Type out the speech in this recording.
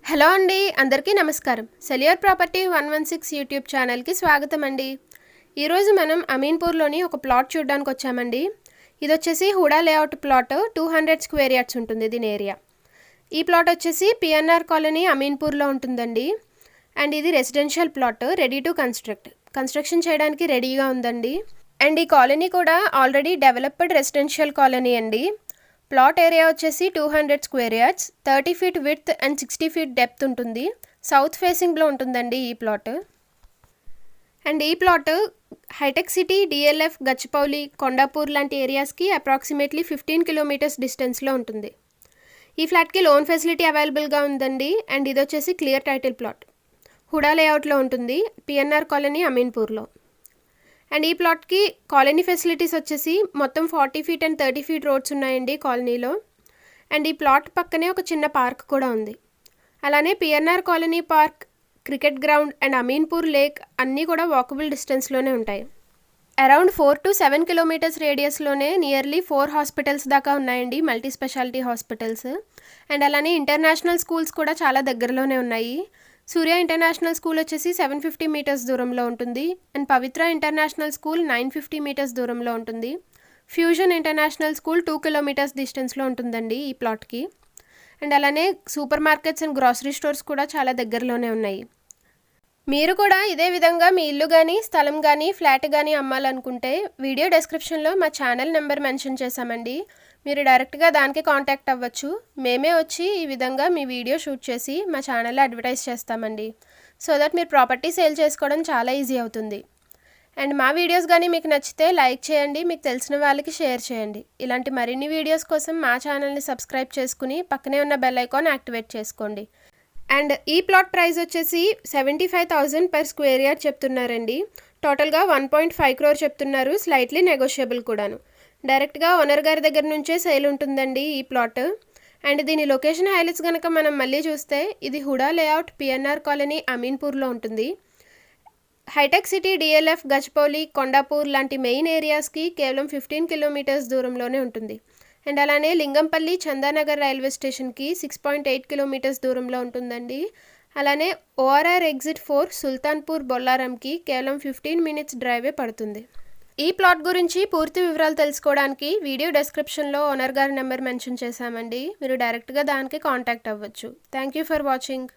Hello అండి, అందరికీ నమస్కారం. సెల్యూర్ ప్రాపర్టీ 116 యూట్యూబ్ ఛానల్కి స్వాగతం అండి. ఈరోజు మనం అమీన్పూర్లోని ఒక ప్లాట్ చూడడానికి వచ్చామండి. ఇది వచ్చేసి HUDA layout plot 200 square yards ఉంటుంది దీని ఏరియా. ఈ ప్లాట్ వచ్చేసి పిఎన్ఆర్ కాలనీ అమీన్పూర్లో ఉంటుందండి. అండ్ ఇది residential plot, ready to construction చేయడానికి రెడీగా ఉందండి. అండ్ ఈ కాలనీ కూడా ఆల్రెడీ డెవలప్డ్ రెసిడెన్షియల్ కాలనీ అండి. ప్లాట్ ఏరియా వచ్చేసి 200 square yards, 30 feet width and 60 feet depth ఉంటుంది. సౌత్ ఫేసింగ్లో ఉంటుందండి ఈ ప్లాట్. అండ్ ఈ plot hitech city, DLF, Gachibowli, Kondapur లాంటి ఏరియాస్కి అప్రాక్సిమేట్లీ 15 కిలోమీటర్స్ డిస్టెన్స్లో ఉంటుంది. ఈ ఫ్లాట్కి లోన్ ఫెసిలిటీ అవైలబుల్గా ఉందండి. అండ్ ఇది వచ్చేసి క్లియర్ టైటిల్ ప్లాట్, హుడా లేఅవుట్లో ఉంటుంది, పిఎన్ఆర్ కాలనీ అమీన్పూర్లో. అండ్ ఈ ప్లాట్కి కాలనీ ఫెసిలిటీస్ వచ్చేసి మొత్తం 40 ఫీట్ అండ్ 30 ఫీట్ రోడ్స్ ఉన్నాయండి కాలనీలో. అండ్ ఈ ప్లాట్ పక్కనే ఒక చిన్న పార్క్ కూడా ఉంది. అలానే PNR colony park, cricket ground and Ameenpur lake అన్నీ కూడా వాకబుల్ డిస్టెన్స్లోనే ఉంటాయి. అరౌండ్ 4 to 7 కిలోమీటర్స్ రేడియస్లోనే నియర్లీ 4 హాస్పిటల్స్ దాకా ఉన్నాయండి, మల్టీ స్పెషాలిటీ హాస్పిటల్స్. అండ్ అలానే ఇంటర్నేషనల్ స్కూల్స్ కూడా చాలా దగ్గరలోనే ఉన్నాయి. సూర్య ఇంటర్నేషనల్ స్కూల్ వచ్చేసి 750 మీటర్స్ దూరంలో ఉంటుంది. And Pavitra international school 950 metres దూరంలో ఉంటుంది. ఫ్యూజన్ ఇంటర్నేషనల్ స్కూల్ 2 కిలోమీటర్స్ డిస్టెన్స్లో ఉంటుందండి ఈ ప్లాట్కి. అండ్ అలానే super markets and grocery stores కూడా చాలా దగ్గరలోనే ఉన్నాయి. మీరు కూడా ఇదే విధంగా మీ ఇల్లు కానీ, స్థలం కానీ, ఫ్లాట్ కానీ అమ్మాలనుకుంటే వీడియో డెస్క్రిప్షన్లో మా ఛానల్ నెంబర్ మెన్షన్ చేశామండి. మీరు డైరెక్ట్గా దానికి కాంటాక్ట్ అవ్వచ్చు. మేమే వచ్చి ఈ విధంగా మీ వీడియో షూట్ చేసి మా ఛానల్లో అడ్వర్టైజ్ చేస్తామండి. సో దట్ మీరు ప్రాపర్టీ సేల్ చేసుకోవడం చాలా ఈజీ అవుతుంది. అండ్ మా వీడియోస్ కానీ మీకు నచ్చితే లైక్ చేయండి, మీకు తెలిసిన వాళ్ళకి షేర్ చేయండి. ఇలాంటి మరిన్ని వీడియోస్ కోసం మా ఛానల్ని సబ్స్క్రైబ్ చేసుకుని పక్కనే ఉన్న బెల్ ఐకాన్ యాక్టివేట్ చేసుకోండి. అండ్ ఈ ప్లాట్ ప్రైస్ వచ్చేసి 75,000 పర్ స్క్వేర్ యార్డ్ చెప్తున్నారండి. టోటల్గా 1.5 crore చెప్తున్నారు, స్లైట్లీ నెగోషియబుల్ కూడాను. డైరెక్ట్గా ఓనర్ గారి దగ్గర నుంచే సేల్ ఉంటుందండి ఈ ప్లాట్. అండ్ దీని లొకేషన్ హైలైట్స్ కనుక మనం మళ్ళీ చూస్తే ఇది హుడా లేఅవుట్, పిఎన్ఆర్ కాలనీ, అమీన్పూర్లో ఉంటుంది. Hitech city, DLF, Gachibowli, Kondapur లాంటి మెయిన్ ఏరియాస్కి కేవలం 15 కిలోమీటర్స్ దూరంలోనే ఉంటుంది. అండ్ అలానే లింగంపల్లి, చందానగర్ రైల్వే స్టేషన్కి 6.8 కిలోమీటర్స్ దూరంలో ఉంటుందండి. అలానే ఓఆర్ఆర్ ఎగ్జిట్ 4 సుల్తాన్పూర్, బొల్లారంకి కేవలం 15 మినిట్స్ డ్రైవే పడుతుంది. ఈ ప్లాట్ గురించి పూర్తి వివరాలు తెలుసుకోవడానికి వీడియో డెస్క్రిప్షన్లో ఓనర్ గారి నెంబర్ మెన్షన్ చేశామండి. మీరు డైరెక్ట్గా దానికి కాంటాక్ట్ అవ్వచ్చు. Thank you for watching.